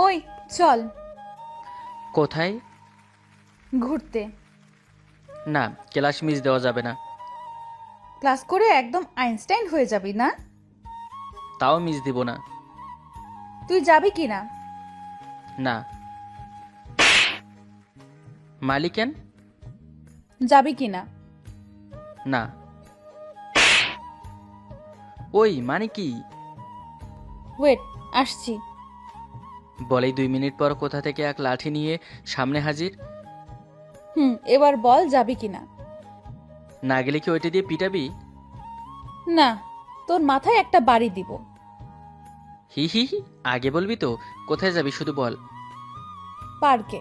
ওই চল কোথায়? ঘুরতে। না, ক্লাস মিস দেওয়া যাবে না। ক্লাস করে একদম আইনস্টাইন হয়ে যাবি না? তাও মিস দিব না। তুই যাবি কি না? না। মালিকেন? যাবি কি না? না। ওই মানে কি? ওয়েট, আসছি। বলেই 2 মিনিট পর কোথা থেকে এক লাঠি নিয়ে সামনে হাজির। এবার বল যাবি কি না? না গেলে কি ওইটা দিয়ে পিটাবি? না, তোর মাথায় একটা বাড়ি দিব। হি হি হি, আগে বলবি তো। কোথায় যাবি শুধু বল। পার্কে।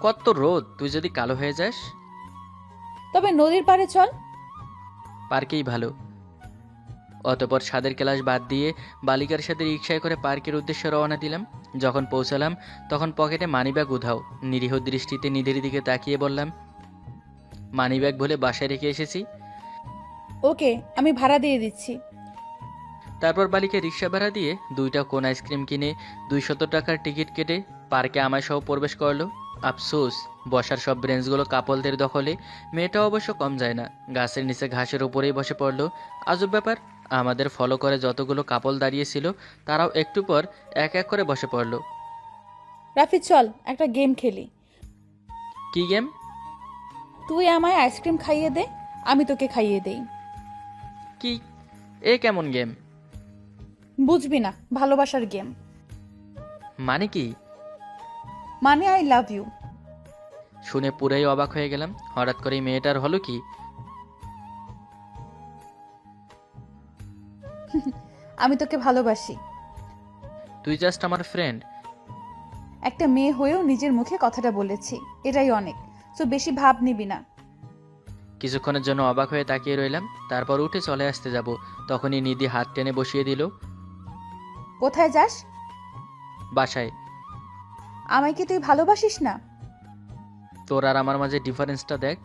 কত রোদ, তুই যদি কালো হয়ে যাস। তবে নদীর পাড়ে চল। পার্কেই ভালো। অতপর ছাদের ক্লাস বাদ দিয়ে বালিকার সাথে রিকশায় করে পার্কের উদ্দেশ্যে রওনা দিলাম। যখন পৌঁছালাম তখন পকেটে মানিব্যাগ উধাও। নিরীহ দৃষ্টিতে নিধির দিকে তাকিয়ে বললাম, মানিব্যাগ বলে বাসায় রেখে এসেছি। ওকে, আমি ভাড়া দিয়ে দিচ্ছি। তারপর বালিকে রিক্সা ভাড়া দিয়ে 2টা কোন আইসক্রিম কিনে 200 টাকার টিকিট কেটে পার্কে আমায় সহ প্রবেশ করলো। আফসোস, বসার সব ব্রেঞ্চগুলো কাপলদের দখলে। মেয়েটা অবশ্য কম যায় না, গাছের নিচে ঘাসের উপরেই বসে পড়লো। আজব ব্যাপার, আমাদের ফলো করে যতগুলো কাপল দাঁড়িয়েছিল তারাও একটু পর এক এক করে বসে পড়লো। রাফি চল একটা গেম খেলি। কি গেম? তুই আমায় আইসক্রিম খাইয়ে দে, আমি তোকে খাইয়ে দেই। কি? এ কেমন গেম? বুঝবি না, ভালোবাসার গেম। মানে কি? মানে আই লাভ ইউ। শুনে পুরাই অবাক হয়ে গেলাম। হঠাৎ করে মেয়েটার হলো কি? আমি তোকে ভালোবাসি। তুই জাস্ট আমার ফ্রেন্ড। একটা মেয়ে হয়েও নিজের মুখে কথাটা বলেছি, এটাই অনেক। তো বেশি ভাব নিবি না। কিছুক্ষণের জন্য অবাক হয়ে তাকিয়ে রইলাম। তারপর উঠে চলে আসতে যাব, তখনই নিধি হাত টেনে বসিয়ে দিল। কোথায় যাস? বাসায়। আমায় কি তুই ভালোবাসিস না? তোর আর আমার মাঝে ডিফারেন্সটা দেখ।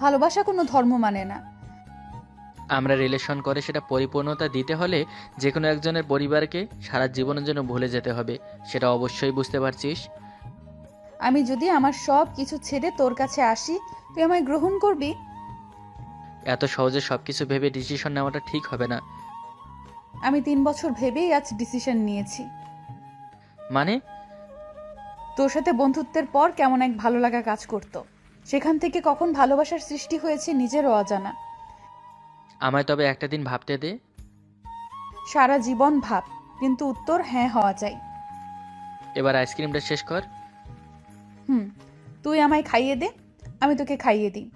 ভালোবাসা কোনো ধর্ম মানে না। আমরা রিলেশন করে সেটা পরিপূর্ণতা দিতে হলে যে কোনো একজনের পরিবারকে সারা জীবনের জন্য ভুলে যেতে হবে, সেটা অবশ্যই বুঝতে পারছিস। আমি যদি আমার সব কিছু ছেড়ে তোর কাছে আসি, তুই আমায় গ্রহণ করবি? এত সহজে সবকিছু ভেবে ডিসিশন নেওয়াটা ঠিক হবে না। আমি 3 বছর ভেবেই আজ ডিসিশন নিয়েছি। মানে? তোর সাথে বন্ধুত্বের পর কেমন এক ভালো লাগা কাজ করতো, সেখান থেকে কখন ভালোবাসার সৃষ্টি হয়েছে নিজেরও অজানা। আমায় তবে একটা দিন ভাবতে দে। সারা জীবন ভাব, কিন্তু উত্তর হ্যাঁ হওয়া চাই। এবার আইসক্রিমটা শেষ কর। হুম, তুই আমায় খাইয়ে দে, আমি তোকে খাইয়ে দিই।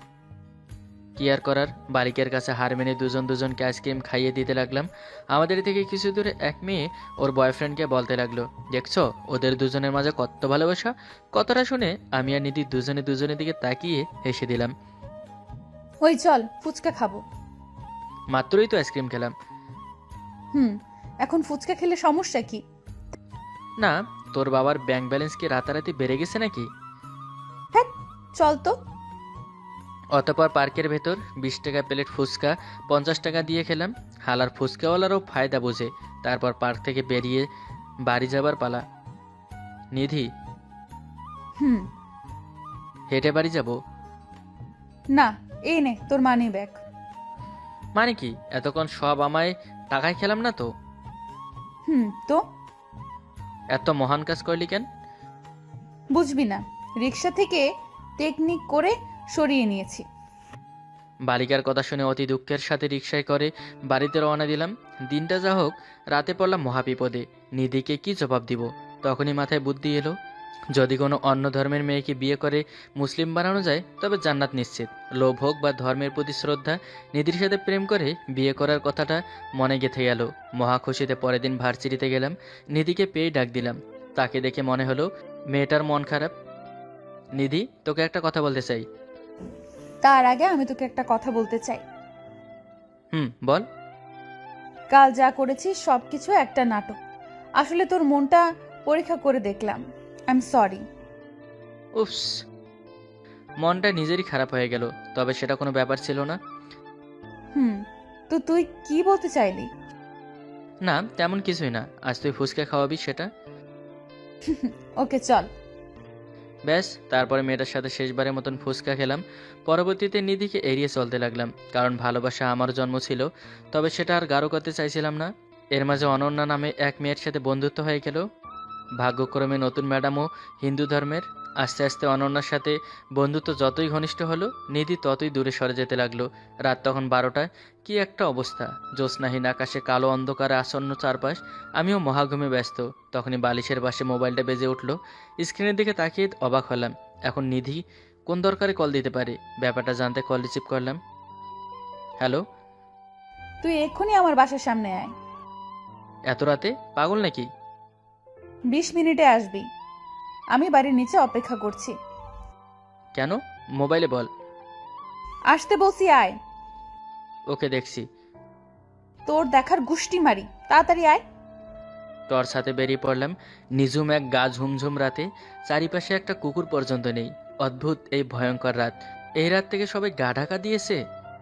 কি আর করার, বালিকের কাছে হার মেনে দুজন দুজনকে আইসক্রিম খাইয়ে দিতে লাগলাম। আমাদের থেকে কিছু দূরে এক মেয়ে ওর বয়ফ্রেন্ডকে বলতে লাগলো, দেখছো ওদের দুজনের মাঝে কত ভালোবাসা। কথাটা শুনে আমি আর নিধি দুজনে দুজনের দিকে তাকিয়ে হেসে দিলাম। ওই চল ফুচকা খাবো। মাত্রই তো আইসক্রিম খেলাম। হুম, এখন ফুচকা খেলে সমস্যা কি? না, তোর বাবার ব্যাংক ব্যালেন্স কি রাতারাতি বেড়ে গেছে নাকি? হ্যাঁ, চল তো। অতপর পার্কের ভেতর 20 টাকা প্লেট ফুচকা 50 টাকা দিয়ে খেলাম। হালার ফুচকাওয়ালারও ফায়দা বোঝে। তারপর পার্ক থেকে বেরিয়ে বাড়ি যাবার পালা। নিধি, হুম। হেঁটে বাড়ি যাব? না, এই নে তোর মানি ব্যাগ। মানে কি, এতক্ষণ সব আমায় টাকায় খেলাম না তো? তো এত মহান কাজ করলি কেন? বুঝবি না, রিক্সা থেকে টেকনিক করে সরিয়ে নিয়েছি। বালিকার কথা শুনে অতি দুঃখের সাথে রিকশায় করে বাড়িতে রওনা দিলাম। দিনটা যা হোক, রাতে পড়লাম মহাবিপদে। নিধিকে কি জবাব দিব? তখনই মাথায় বুদ্ধি এলো, যদি কোনো অন্য ধর্মের মেয়েকে বিয়ে করে মুসলিম বানানো যায় তবে জান্নাত নিশ্চিত। লোভ হোক বা ধর্মের প্রতি শ্রদ্ধা, নিধির সাথে প্রেম করে বিয়ে করার কথাটা মনে গেঁথে গেল। মহা খুশিতে পরের দিন ভার্সিটিতে গেলাম। নিধিকে পেয়ে ডাক দিলাম। তাকে দেখে মনে হলো মেয়েটার মন খারাপ। নিধি, তোকে একটা কথা বলতে চাই। তার আগে আমি তোকে একটা কথা বলতে চাই। বল। কাল যা করেছিস সবকিছু একটা নাটক। আসলে তোর মনটা পরীক্ষা করে দেখলাম। I am sorry. উফস, মনটা নিজেরই খারাপ হয়ে গেল। তবে সেটা কোনো ব্যাপার ছিল না। তো তুই কি বলতে চাইলি? না, তেমন কিছুই না। আজ তুই ফুচকা খাওয়াবি সেটা। ওকে চল। ব্যাস, তারপরে মেয়েটার সাথে শেষবারের মতন ফুচকা খেলাম। পরবর্তীতে নিধিকে এড়িয়ে চলতে লাগলাম, কারণ ভালোবাসা আমার জন্ম ছিল, তবে সেটা আর গাঢ় করতে চাইছিলাম না। এর মাঝে অনন্যা নামে এক মেয়ের সাথে বন্ধুত্ব হয়ে গেল। ভাগ্যক্রমে নতুন ম্যাডামও হিন্দু ধর্মের। আস্তে আস্তে অনন্যার সাথে বন্ধুত্ব যতই ঘনিষ্ঠ হলো, নিধি ততই দূরে সরে যেতে লাগলো। রাত তখন 12টা। কি একটা অবস্থা! জ্যোৎস্নাহীন আকাশে কালো অন্ধকারে আসন্ন চারপাশ। আমিও মহাঘুমে ব্যস্ত। তখনই বালিশের পাশে মোবাইলটা বেজে উঠল। স্ক্রিনের দিকে তাকিয়ে অবাক হলাম। এখন নিধি কোন দরকারে কল দিতে পারে? ব্যাপারটা জানতে কল রিসিভ করলাম। হ্যালো। তুই এক্ষুনি আমার বাসার সামনে আয়। এত রাতে? পাগল নাকি? 20 মিনিটে আসবি। আমি বাড়ির নিচে অপেক্ষা করছি। কেন? মোবাইলে বল। আসতে বলছি, আয়। ওকে, দেখছি। তোর দেখার গুষ্টি মারি, তাড়াতাড়ি আয়। টর্চ হাতে বেরিয়ে পড়লাম। নিঝুম এক গা ঝুমঝুম রাতে। চারিপাশে একটা কুকুর পর্যন্ত নেই। অদ্ভুত এই ভয়ঙ্কর রাত। এই রাত থেকে সবাই গা ঢাকা দিয়েছে।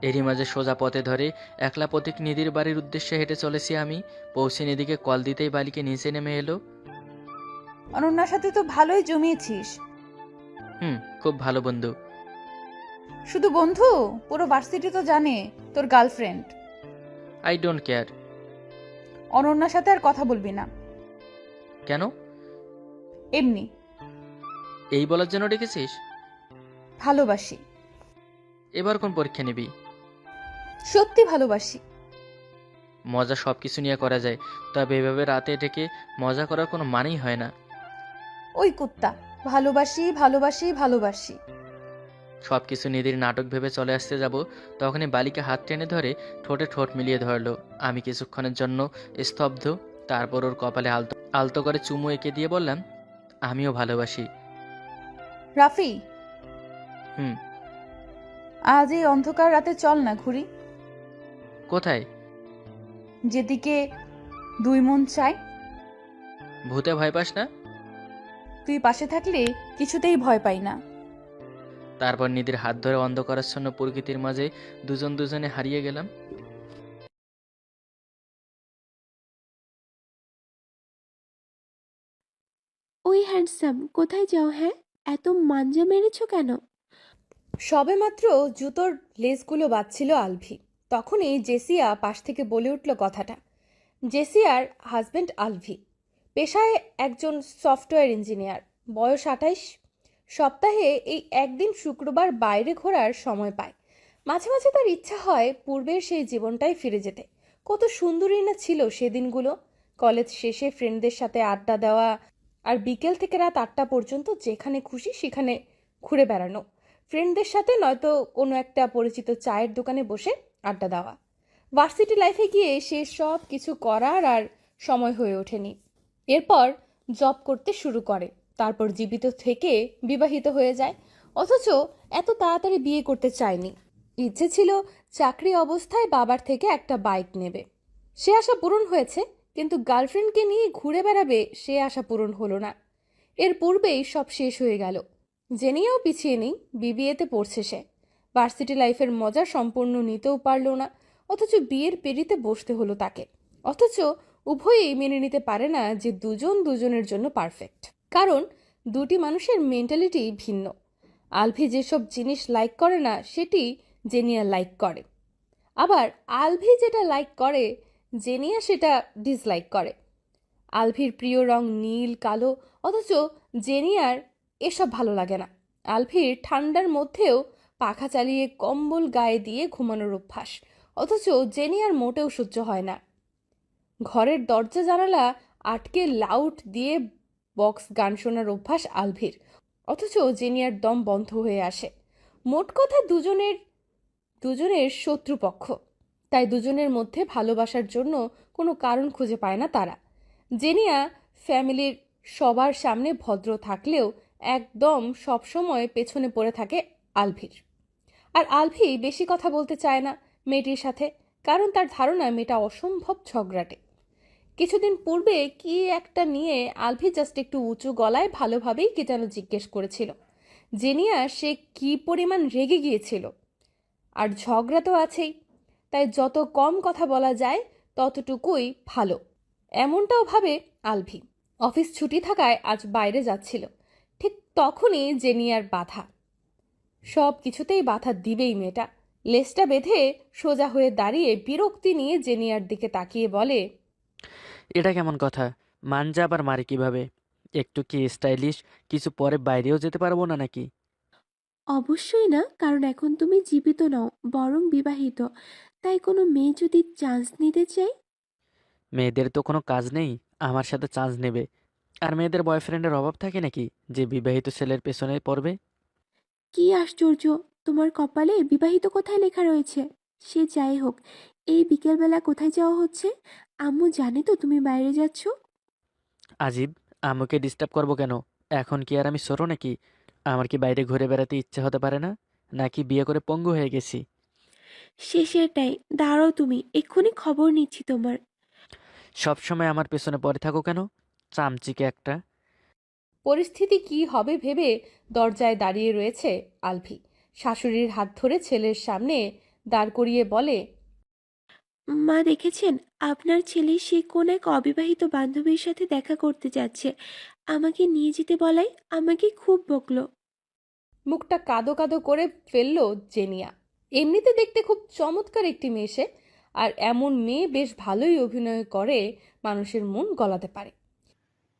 এরই মাঝে সোজা পথে ধরে একলা পথিক নিধির বাড়ির উদ্দেশ্যে হেঁটে চলেছি আমি। পৌঁছে নিধিকে কল দিতেই বালিকে নিচে নেমে এলো। অনন্যার সাথে তো ভালোই জমিয়েছিস। খুব ভালো বন্ধু। শুধু বন্ধু? পুরো ভার্সিটি তো জানে তোর গার্লফ্রেন্ড। I don't care. অনন্যার সাথে আর কথা বলবি না। কেন? এমনি। এই বলার জন্য ডেকেছিস? ভালোবাসি। এবার কোন পরীক্ষা নিবি? সত্যি ভালোবাসি। মজা সব কিছু নিয়ে করা যায়, তবে এভাবে রাতে ডেকে মজা করার কোনো মানেই হয় না। ওই কুত্তা, ভালোবাসি ভালোবাসি ভালোবাসি। সব কিছু নিধির নাটক ভেবে চলে আসতে যাব, তখনই বালিকা হাত টেনে ধরে ঠোঁটে ঠোঁট মিলিয়ে ধরলো। আমি কিছুক্ষণের জন্য স্তব্ধ। তারপর ওর কপালে আলতো আলতো করে চুমু এঁকে দিয়ে বললাম, আমিও ভালোবাসি। রাফি, হুম। আজ এই অন্ধকার রাতে চল না ঘুরি। কোথায়? যেদিকে দুই মন চাই। ভূতে ভয় পাস না? তুই পাশে থাকলে কিছুতেই ভয় পাই না। তারপর নিধির হাত ধরে অন্ধকারাচ্ছন্ন প্রকৃতির মাঝে দুজনে হারিয়ে গেলাম। ওই হ্যান্ডসাম, কোথায় যাও? হ্যাঁ, এত মাঞ্জা মেরেছো কেন? সবেমাত্র জুতোর লেসগুলো বাজছিল আলভি, তখনই জেসিয়া পাশ থেকে বলে উঠল কথাটা। জেসিয়ার হাজবেন্ড আলভি, পেশায় একজন সফটওয়্যার ইঞ্জিনিয়ার, বয়স 28। সপ্তাহে এই একদিন শুক্রবার বাইরে ঘোরার সময় পায়। মাঝে মাঝে তার ইচ্ছা হয় পূর্বের সেই জীবনটাই ফিরে যেতে। কত সুন্দরই না ছিল সেদিনগুলো। কলেজ শেষে ফ্রেন্ডদের সাথে আড্ডা দেওয়া, আর বিকেল থেকে রাত 8টা পর্যন্ত যেখানে খুশি সেখানে ঘুরে বেড়ানো। ফ্রেন্ডদের সাথে নয়তো কোনো একটা পরিচিত চায়ের দোকানে বসে আড্ডা দেওয়া। ভার্সিটি লাইফে গিয়ে সে সব কিছু করার আর সময় হয়ে ওঠেনি। এরপর জব করতে শুরু করে, তারপর জীবিত থেকে বিবাহিত হয়ে যায়। অথচ এত তাড়াতাড়ি বিয়ে করতে চায়নি। ইচ্ছে ছিল চাকরি অবস্থায় বাবার থেকে একটা বাইক নেবে। সে আশা পূরণ হয়েছে, কিন্তু গার্লফ্রেন্ডকে নিয়ে ঘুরে বেড়াবে সে আশা পূরণ হলো না। এর পূর্বেই সব শেষ হয়ে গেল। জেনিয়াও পিছিয়ে নেই, বিবিএতে পড়ছে সে। ভার্সিটি লাইফের মজা সম্পূর্ণ নিতেও পারল না, অথচ বিয়ের পেরিতে বসতে হলো তাকে। অথচ উভয়েই মেনে নিতে পারে না যে দুজন দুজনের জন্য পারফেক্ট, কারণ দুটি মানুষের মেন্টালিটি ভিন্ন। আলভি যেসব জিনিস লাইক করে না সেটি জেনিয়া লাইক করে, আবার আলভি যেটা লাইক করে জেনিয়া সেটা ডিসলাইক করে। আলভির প্রিয় রং নীল কালো, অথচ জেনিয়ার এসব ভালো লাগে না। আলভির ঠান্ডার মধ্যেও পাখা চালিয়ে কম্বল গায়ে দিয়ে ঘুমানোর অভ্যাস, অথচ জেনিয়ার মোটেও সহ্য হয় না। ঘরের দরজা জানালা আটকে লাউড দিয়ে বক্স গান শোনার অভ্যাস আলভির, অথচ জেনিয়ার দম বন্ধ হয়ে আসে। মোট কথা দুজনের শত্রুপক্ষ, তাই দুজনের মধ্যে ভালোবাসার জন্য কোনো কারণ খুঁজে পায় না তারা। জেনিয়া ফ্যামিলির সবার সামনে ভদ্র থাকলেও একদম সবসময় পেছনে পড়ে থাকে আলভির। আর আলভি বেশি কথা বলতে চায় না মেয়েটির সাথে, কারণ তার ধারণা মেয়েটা অসম্ভব ঝগড়াটে। কিছুদিন পূর্বে কি একটা নিয়ে আলভি জাস্ট একটু উঁচু গলায় ভালোভাবেই কি যেন জিজ্ঞেস করেছিল। জেনিয়া সে কি পরিমাণ রেগে গিয়েছিল। আর ঝগড়া তো আছেই, তাই যত কম কথা বলা যায় ততটুকুই ভালো। এমনটাও ভাবে আলভি। অফিস ছুটি থাকায় আজ বাইরে যাচ্ছিল। ঠিক তখনই জেনিয়ার বাধা। সব কিছুতেই বাধা দিবেই মেয়েটা। লেজটা বেঁধে সোজা হয়ে দাঁড়িয়ে বিরক্তি নিয়ে জেনিয়ার দিকে তাকিয়ে বলে, এটা কেমন কথা? মানজা আবার মারে কিভাবে? একটু কি স্টাইলিশ কিছু পরে বাইরেও যেতে পারবো না নাকি? অবশ্যই না, কারণ এখন তুমি জীবিত নও, বরং বিবাহিত। তাই কোনো মেয়ে যদি চান্স নিতে চায়। মেয়েদের তো কোনো কাজ নেই, আমার সাথে চান্স নেবে? আর মেয়েদের বয়ফ্রেন্ডের অভাব থাকে নাকি যে বিবাহিত ছেলের পেছনে পড়বে? কি আশ্চর্য! তোমার কপালে বিবাহিত কোথায় লেখা রয়েছে? সে যাই হোক, এই বিকেলবেলা কোথায় যাওয়া হচ্ছে? আম্মু জানে তো তুমি বাইরে যাচ্ছ? আজীব, আম্মুকে ডিস্টার্ব করবো কেন? এখন কি আর আমি ছোট নাকি? আমার কি বাইরে ঘুরে বেড়াতে ইচ্ছে হতে পারে না? নাকি বিয়ে করে পঙ্গু হয়ে গেছি? শেষেরটাই। দাঁড়াও, তুমি এক্ষুনি খবর নিচ্ছি তোমার। সবসময় আমার পেছনে পড়ে থাকো কেন? চামচিকে একটা। পরিস্থিতি কি হবে ভেবে দরজায় দাঁড়িয়ে রয়েছে আলভি। শাশুড়ির হাত ধরে ছেলের সামনে দাঁড় করিয়ে বলে, মা দেখেছেন, আপনার ছেলে সে কোন এক অবিবাহিত বান্ধবীর সাথে দেখা করতে যাচ্ছে। আমাকে নিয়ে যেতে বলাই আমাকে খুব বকলো। মুখটা কাদো কাদো করে ফেললো জেনিয়া। এমনিতে দেখতে খুব চমৎকার একটি মেয়ে সে, আর এমন মেয়ে বেশ ভালোই অভিনয় করে মানুষের মন গলাতে পারে।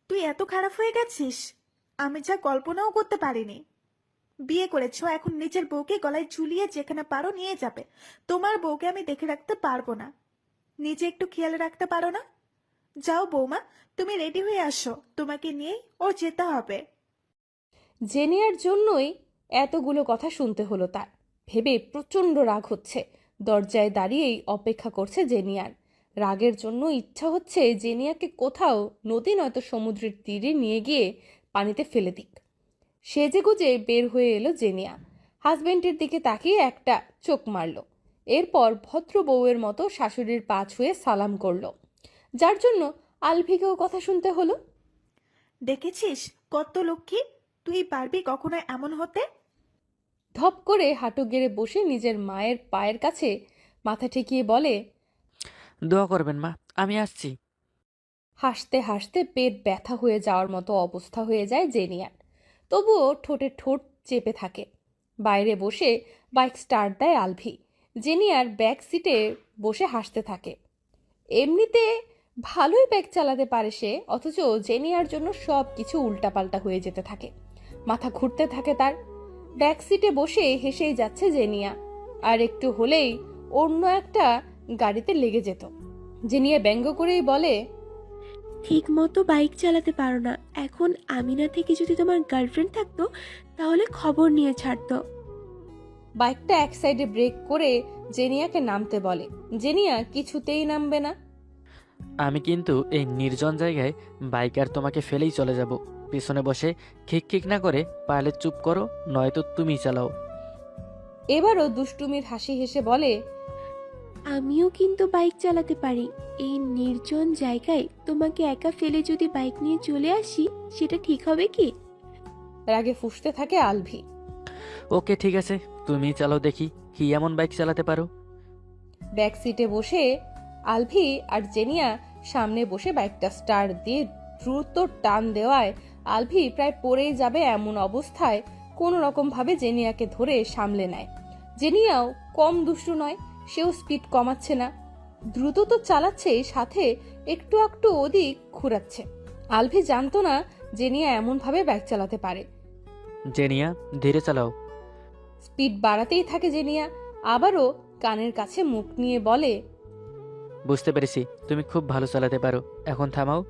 তুই এত খারাপ হয়ে গেছিস? আমি যা কল্পনাও করতে পারিনি। বিয়ে করেছো, এখন নিজের বউকে গলায় ঝুলিয়ে যেখানে পারো নিয়ে যাবে। তোমার বউকে আমি দেখে রাখতে পারবো না। নিজে একটু খেয়াল রাখতে পারো না? যাও বৌমা, তুমি রেডি হয়ে আসো, তোমাকে নিয়েই ওর যেতে হবে। জেনিয়ার জন্যই এতগুলো কথা শুনতে হলো তার। ভেবে প্রচণ্ড রাগ হচ্ছে। দরজায় দাঁড়িয়েই অপেক্ষা করছে জেনিয়ার। রাগের জন্য ইচ্ছা হচ্ছে জেনিয়াকে কোথাও নদী নয়তো সমুদ্রের তীরে নিয়ে গিয়ে পানিতে ফেলে দিক। সেজেগুজে বের হয়ে এলো জেনিয়া। হাজবেন্ডের দিকে তাকিয়ে একটা চোখ মারল। এরপর ভদ্র বউয়ের মতো শাশুড়ির পা ছুঁয়ে সালাম করলো, যার জন্য আলভিকেও কথা শুনতে হলো। দেখেছিস কত লক্ষ্মী? তুই পারবি কখনো এমন হতে? ধপ করে হাঁটু গেড়ে বসে নিজের মায়ের পায়ের কাছে মাথা ঠেকিয়ে বলে, দোয়া করবেন মা, আমি আসছি। হাসতে হাসতে পেট ব্যথা হয়ে যাওয়ার মতো অবস্থা হয়ে যায় জেনিয়ার। তবুও ঠোঁটে ঠোঁট চেপে থাকে। বাইরে বসে বাইক স্টার্ট দেয় আলভি। জেনিয়ার ব্যাক সিটে বসে হাসতে থাকে। এমনিতে ভালোই বাইক চালাতে পারে সে, অথচ জেনিয়ার জন্য সব কিছু উল্টাপাল্টা হয়ে যেতে থাকে। মাথা ঘুরতে থাকে তার। ব্যাক সিটে বসে হেসেই যাচ্ছে জেনিয়া। আর একটু হলেই অন্য একটা গাড়িতে লেগে যেত। জেনিয়া ব্যঙ্গ করেই বলে, ঠিক মতো বাইক চালাতে পারো না। এখন আমিনা থেকে যদি তোমার গার্লফ্রেন্ড থাকতো, তাহলে খবর নিয়ে ছাড়তো। বাইকটা এক সাইডে ব্রেক করে জেনিয়াকে নামতে বলে। জেনিয়া কিছুতেই নামবে না। আমি কিন্তু এই নির্জন জায়গায় বাইক আর তোমাকে ফেলেই চলে যাব। পিছনে বসে খিক খিক না করে পারলে চুপ করো, নয়তো তুমি চালাও। এবারও দুষ্টুমির হাসি হেসে বলে, আমিও কিন্তু বাইক চালাতে পারি। এই নির্জন জায়গায় তোমাকে একা ফেলে যদি বাইক নিয়ে চলে আসি, সেটা ঠিক হবে কি? রাগে ফুঁসতে থাকে আলভি। ওকে ঠিক আছে, তুমি চালাও দেখি কি এমন বাইক চালাতে পারো। ব্যাক সিটে বসে আলভি আর জেনিয়া সামনে বসে বাইকটা স্টার্ট দিয়ে দ্রুত টান দেওয়ায় আলভি প্রায় পড়েই যাবে এমন অবস্থায় কোনো রকম ভাবে জেনিয়াকে ধরে সামলে নেয়। জেনিয়াও কম দুষ্টু নয়, সেও স্পিড কমাচ্ছে না। দ্রুত তো চালাচ্ছে, সাথে একটু একটু ওদিক ঘুরাচ্ছে। আলভি জানতো না জেনিয়া এমন ভাবে বাইক চালাতে পারে। জেনিয়া, ধীরে চালাও। স্পিড বাড়াতেই থাকে জেনিয়া। আবারও কানের কাছে মুখ নিয়ে বলে, বুঝতে পেরেছি তুমি খুব ভালো চালাতে পারো, এখন থামাও।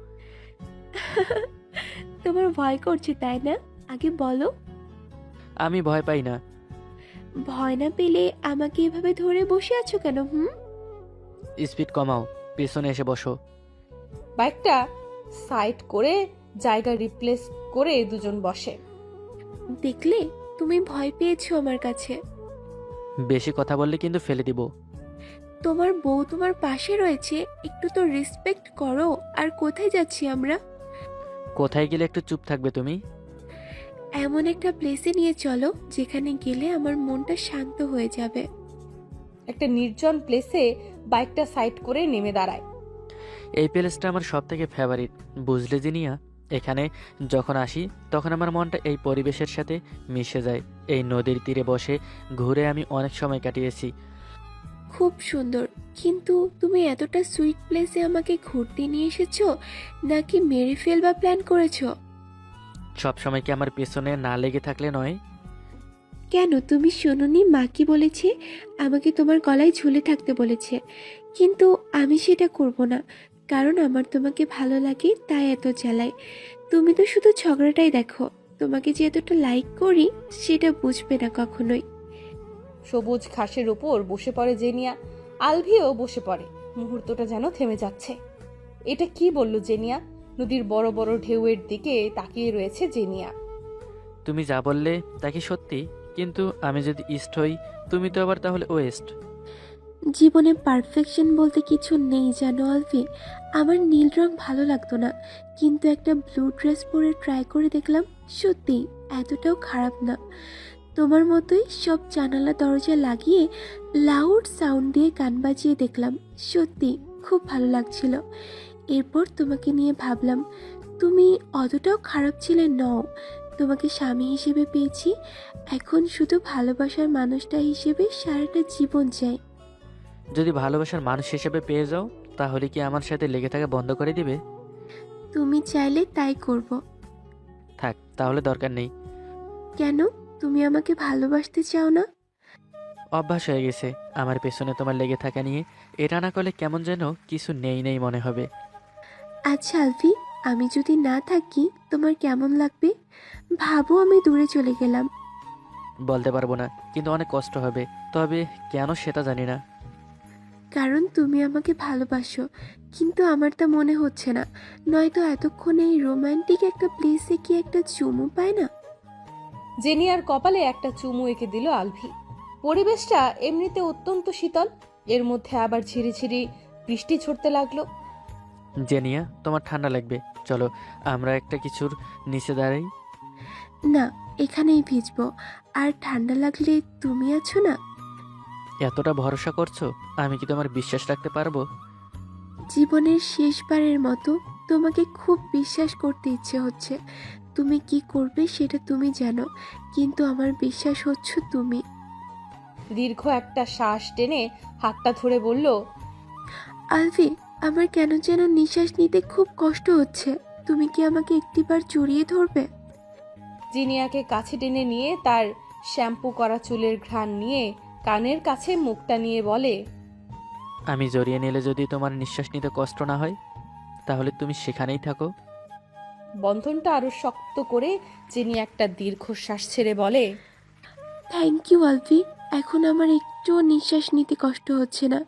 তোমার ভয় করছে তাই না? আগে বলো। আমি ভয় পাই না। ভয় না পেলে আমাকে এভাবে ধরে বসে আছো কেন? স্পিড কমাও, পেছনে এসে বসো। বাইকটা সাইড করে জায়গা রিপ্লেস করে দুজন বসে। দেখলে, তুমি ভয় পেয়েছো আমার কাছে। বেশি কথা বললে কিন্তু ফেলে দিব। তোমার বউ তোমার পাশে রয়েছে, একটু তো রেসপেক্ট করো। আর কোথায় যাচ্ছি আমরা? কোথায় গেলে একটু চুপ থাকবে তুমি? এমন একটা প্লেসে নিয়ে চলো যেখানে গেলে আমার মনটা শান্ত হয়ে যাবে। একটা নির্জন প্লেসে বাইকটা সাইড করে নেমে দাঁড়ায়। এই প্লেসটা আমার সব থেকে ফেভারিট, বুঝলে জিনিয়া? এখানে যখন আসি তখন আমার মনটা এই পরিবেশের সাথে মিশে যায়। এই নদীর তীরে বসে ঘুরে আমি অনেক সময় কাটিয়েছি। খুব সুন্দর, কিন্তু তুমি এতটা সুইট প্লেসে আমাকে ঘুরতে নিয়ে এসেছো নাকি মেরে ফেলবা প্ল্যান করেছো? সব সময় কি আমার পেছনে না লেগে থাকলে নয়? কেন, তুমি শোনোনি মা কি বলেছে? আমাকে তোমার গলায় ঝুলে থাকতে বলেছে, কিন্তু আমি সেটা করব না, কারণ আমার তোমাকে ভালো লাগে তাই এত জ্বালায়। তুমি তো শুধু ঝগড়াটাই দেখো, তোমাকে যে এতটা লাইক করি সেটা বুঝবে না কখনোই। সবুজ ঘাসের ওপর বসে পড়ে জেনিয়া। আলভিও বসে পড়ে। মুহূর্তটা যেন থেমে যাচ্ছে। এটা কি বলল জেনিয়া? নদীর বড় বড় ঢেউয়ের দিকে তাকিয়ে রয়েছে জেনিয়া। তুমি যা বললে তা কি সত্যি? কিন্তু আমি যদি ইস্ট হই, তুমি তো আবার তাহলে ওয়েস্ট। জীবনে পারফেকশন বলতে কিছু নেই জানো আলফি। আমার নীল রং ভালো লাগতো না, কিন্তু একটা ব্লু ড্রেস পরে ট্রাই করে দেখলাম, সত্যি এতটাও খারাপ না। তোমার মতোই সব জানালা দরজা লাগিয়ে লাউড সাউন্ড দিয়ে গান বাজিয়ে দেখলাম, সত্যি খুব ভালো লাগছিল। এরপর তোমাকে নিয়ে ভাবলাম, তুমি অতটাও খারাপ ছিলে নও। তোমাকে স্বামী হিসেবে পেয়েছি, এখন শুধু ভালোবাসার মানুষটা হিসেবে সারাটা জীবন চাই। যদি ভালোবাসার মানুষ হিসেবে পেয়ে যাও, তাহলে কি আমার সাথে লেগে থাকা বন্ধ করে দিবে? তুমি চাইলে তাই করব। থাক, তাহলে দরকার নেই। কেন, তুমি আমাকে ভালোবাসতে চাও না? অভ্যাস হয়ে গেছে আমার পেছনে তোমার লেগে থাকা নিয়ে। এটা না করলে কেমন যেন কিছু নেই নেই মনে হবে। আচ্ছা আলফি, আমি যদি না থাকি তোমার কেমন লাগবে? ভাবো আমি দূরে চলে গেলাম। বলতে পারবো না, কিন্তু অনেক কষ্ট হবে। তবে কেন সেটা জানি না। কারণ তুমি আমাকে ভালোবাসো, কিন্তু আমার তা মনে হচ্ছে না। নয়তো এতক্ষণে এই রোমান্টিক একটা প্লেসে কি একটা চুমু পায় না? জেনিয়ার কপালে একটা চুমু এঁকে দিল আলভি। পরিবেশটা এমনিতে অত্যন্ত শীতল, এর মধ্যে আবার ঝিরিঝিরি বৃষ্টি ঝরতে লাগলো। জেনিয়া, তোমার ঠান্ডা লাগবে, চলো আমরা একটা কিছুর নিচে দাঁড়াই। না, এখানেই ভিজবো। আর ঠান্ডা লাগলে তুমি আছো না। এতটা ভরসা করছো, আমি কি তোমার বিশ্বাস রাখতে পারবো? জীবনের শেষবারের মতো তোমাকে খুব বিশ্বাস করতে ইচ্ছে হচ্ছে। তুমি কি করবে সেটা তুমি জানো, কিন্তু আমার বিশ্বাস হচ্ছে তুমি। দীর্ঘ একটা শ্বাস টেনে হাতটা ধরে বলল, আলভি, আমার কেন যেন নিঃশ্বাস নিতে খুব কষ্ট হচ্ছে। তুমি কি আমাকে একটিবার জড়িয়ে ধরবে? জিনিয়াকে কাছে টেনে নিয়ে তার শ্যাম্পু করা চুলের ঘ্রাণ নিয়ে কানের কাছে মুখটা নিয়ে বলে, আমি জড়িয়ে নিলে যদি তোমার নিঃশ্বাস নিতে কষ্ট না হয়, তাহলে তুমি সেখানেই থাকো। বন্ধনটা আরো শক্ত করে জিনিয়া একটা দীর্ঘশ্বাস ছেড়ে বলে, থ্যাংক ইউ আলভি, এখন আমার একটুও নিঃশ্বাস নিতে কষ্ট হচ্ছে না।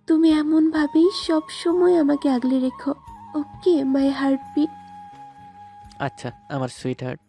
তুমি এমনভাবেই সব সময় আমাকে আগলে রেখো। ওকে মাই হার্টবিট। আচ্ছা আমার সুইট হার্ট।